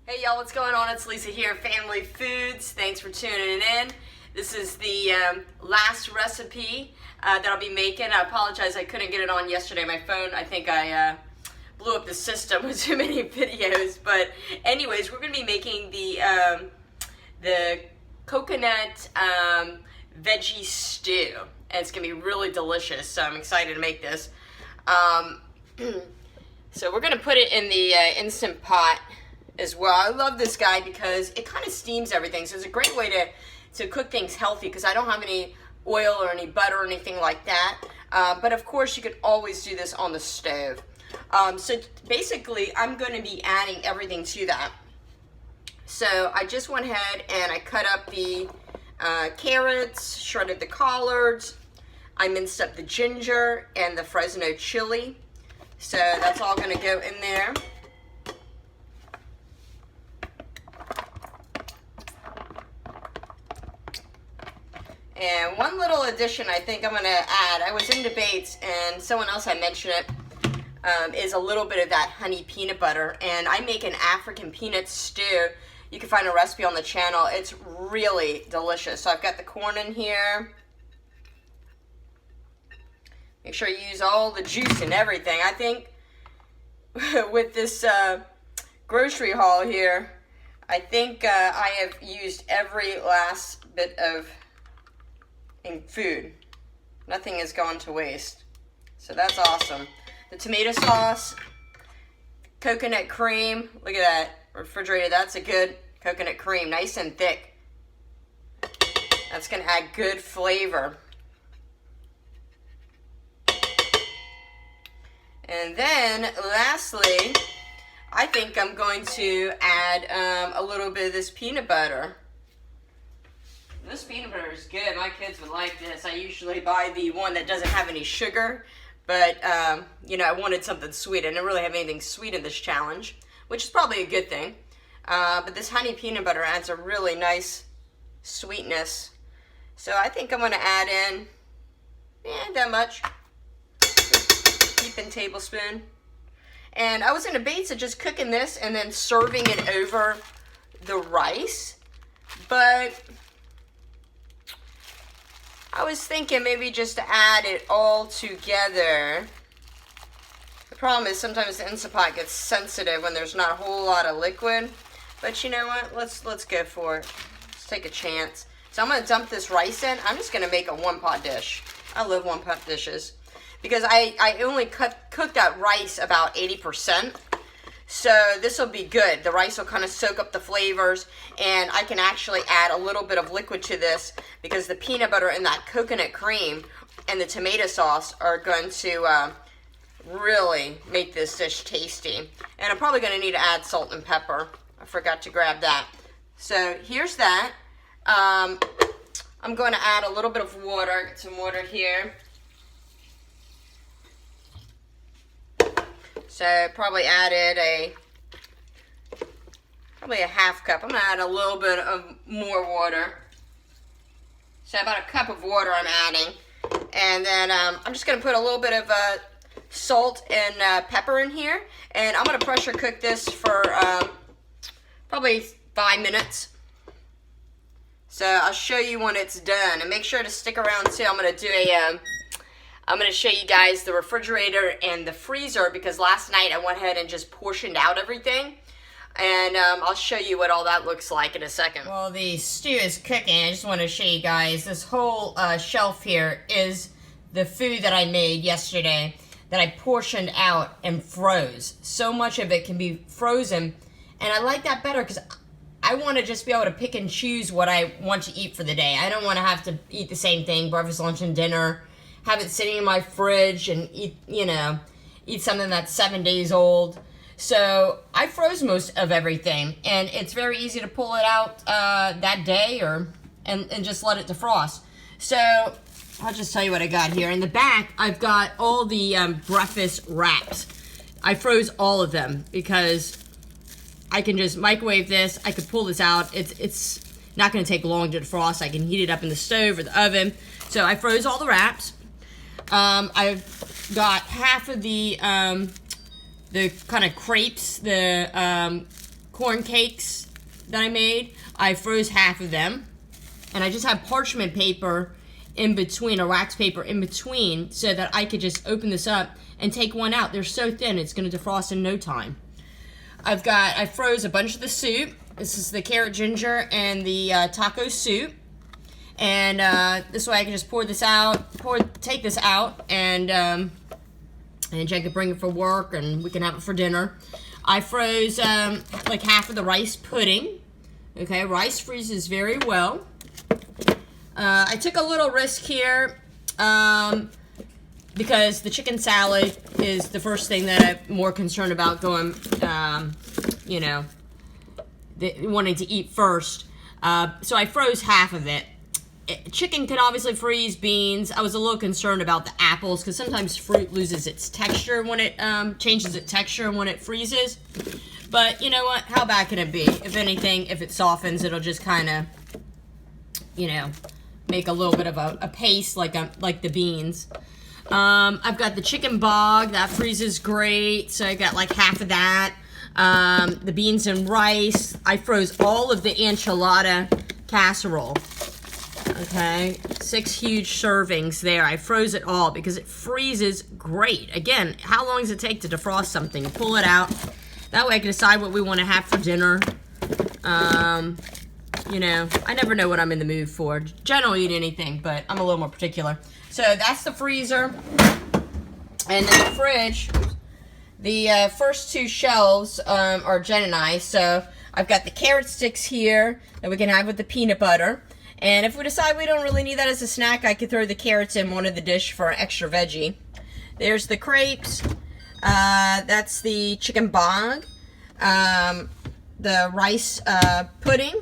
Hey y'all, what's going on? It's Lisa here, Family Foods. Thanks for tuning in. This is the last recipe that I'll be making. I apologize I couldn't get it on yesterday. My phone, I think I blew up the system with too many videos. But anyways, we're going to be making the coconut veggie stew. And it's going to be really delicious, so I'm excited to make this. So we're going to put it in the Instant Pot as well. I love this guy because it kind of steams everything, so it's a great way to cook things healthy because I don't have any oil or any butter or anything like that. But of course you could always do this on the stove. So basically I'm going to be adding everything to that. So I just went ahead and I cut up the carrots, shredded the collards, I minced up the ginger and the Fresno chili. So that's all going to go in there. And one little addition I think I'm going to add, I was in debates and someone else had mentioned it, is a little bit of that honey peanut butter. And I make an African peanut stew. You can find a recipe on the channel. It's really delicious. So I've got the corn in here. Make sure you use all the juice and everything. I think with this grocery haul here, I think I have used every last bit of food. Nothing has gone to waste. So that's awesome. The tomato sauce, coconut cream. Look at that, refrigerated. That's a good coconut cream, nice and thick. That's going to add good flavor. And then lastly, I think I'm going to add a little bit of this peanut butter. This peanut butter is good. My kids would like this. I usually buy the one that doesn't have any sugar, but you know, I wanted something sweet. I didn't really have anything sweet in this challenge, which is probably a good thing. But this honey peanut butter adds a really nice sweetness. So I think I'm going to add in, that much. Heaping tablespoon. And I was in debates of just cooking this and then serving it over the rice, but I was thinking maybe just to add it all together. The problem is sometimes the Instant Pot gets sensitive when there's not a whole lot of liquid. But you know what? Let's go for it. Let's take a chance. So I'm going to dump this rice in. I'm just going to make a one-pot dish. I love one-pot dishes because I only cook that rice about 80%. So this will be good. The rice will kind of soak up the flavors, and I can actually add a little bit of liquid to this because the peanut butter and that coconut cream and the tomato sauce are going to really make this dish tasty. And I'm probably going to need to add salt and pepper. I forgot to grab that. So here's that. I'm going to add a little bit of water. Get some water here. So probably added a half cup. I'm going to add a little bit of more water. So about a cup of water I'm adding. And then I'm just going to put a little bit of salt and pepper in here. And I'm going to pressure cook this for probably 5 minutes. So I'll show you when it's done. And make sure to stick around too. I'm going to do I'm going to show you guys the refrigerator and the freezer because last night I went ahead and just portioned out everything. And I'll show you what all that looks like in a second. Well, the stew is cooking. I just want to show you guys this whole shelf here is the food that I made yesterday that I portioned out and froze. So much of it can be frozen. And I like that better because I want to just be able to pick and choose what I want to eat for the day. I don't want to have to eat the same thing, breakfast, lunch, and dinner. Have it sitting in my fridge and eat something that's 7 days old. So I froze most of everything, and it's very easy to pull it out that day and just let it defrost. So I'll just tell you what I got here. In the back, I've got all the breakfast wraps. I froze all of them because I can just microwave this. I could pull this out. It's not going to take long to defrost. I can heat it up in the stove or the oven. So I froze all the wraps. I've got half of the kind of crepes, the corn cakes that I made. I froze half of them. And I just have parchment paper in between, or wax paper in between, so that I could just open this up and take one out. They're so thin, it's going to defrost in no time. I froze a bunch of the soup. This is the carrot ginger and the taco soup. And this way I can just take this out, and Jen could bring it for work, and we can have it for dinner. I froze like half of the rice pudding. Okay, rice freezes very well. I took a little risk here because the chicken salad is the first thing that I'm more concerned about going, you know, wanting to eat first. So I froze half of it. Chicken can obviously freeze, beans. I was a little concerned about the apples because sometimes fruit loses its texture when it changes its texture when it freezes. But you know what? How bad can it be? If anything, if it softens, it'll just kind of, you know, make a little bit of a paste like the beans. I've got the chicken bog that freezes great, so I got like half of that. The beans and rice. I froze all of the enchilada casserole. Okay, 6 huge servings there. I froze it all because it freezes great. Again, how long does it take to defrost something? You pull it out. That way I can decide what we want to have for dinner. You know, I never know what I'm in the mood for. Jen will eat anything, but I'm a little more particular. So that's the freezer. And in the fridge, the first 2 shelves are Jen and I. So I've got the carrot sticks here that we can have with the peanut butter. And if we decide we don't really need that as a snack, I could throw the carrots in one of the dish for an extra veggie. There's the crepes. That's the chicken bog. The rice pudding.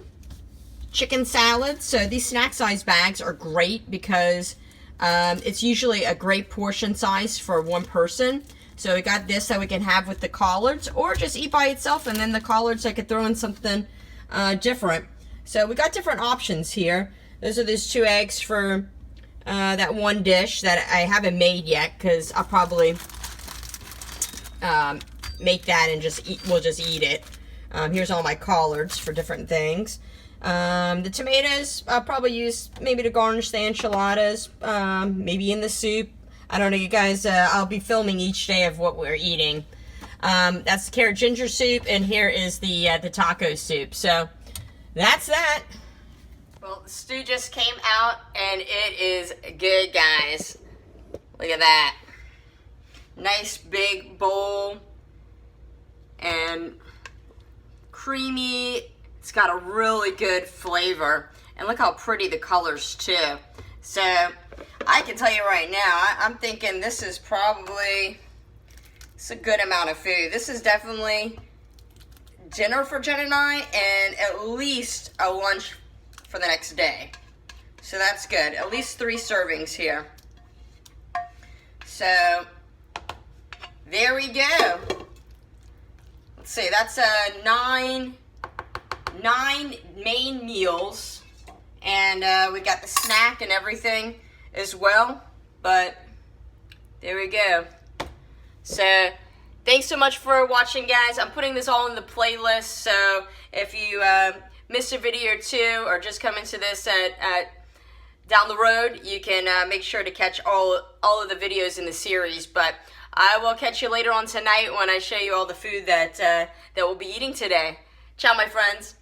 Chicken salad. So these snack size bags are great because it's usually a great portion size for one person. So we got this that we can have with the collards, or just eat by itself, and then the collards I could throw in something different. So we got different options here. Those are those 2 eggs for that one dish that I haven't made yet, because I'll probably make that and we'll just eat it. Here's all my collards for different things. The tomatoes I'll probably use maybe to garnish the enchiladas, maybe in the soup. I don't know, you guys. I'll be filming each day of what we're eating. That's the carrot ginger soup, and here is the taco soup. So that's that. Well, the stew just came out, and it is good, guys. Look at that. Nice big bowl, and creamy. It's got a really good flavor, and look how pretty the colors too. So I can tell you right now, I'm thinking this is probably, it's a good amount of food. This is definitely dinner for Jen and I, and at least a lunch for the next day. So that's good. At least 3 servings here. So there we go. Let's see, that's 9 main meals, and we got the snack and everything as well. But there we go. So thanks so much for watching, guys. I'm putting this all in the playlist, so if you missed a video or 2, or just come into this down the road, you can make sure to catch all of the videos in the series. But I will catch you later on tonight when I show you all the food that we'll be eating today. Ciao, my friends.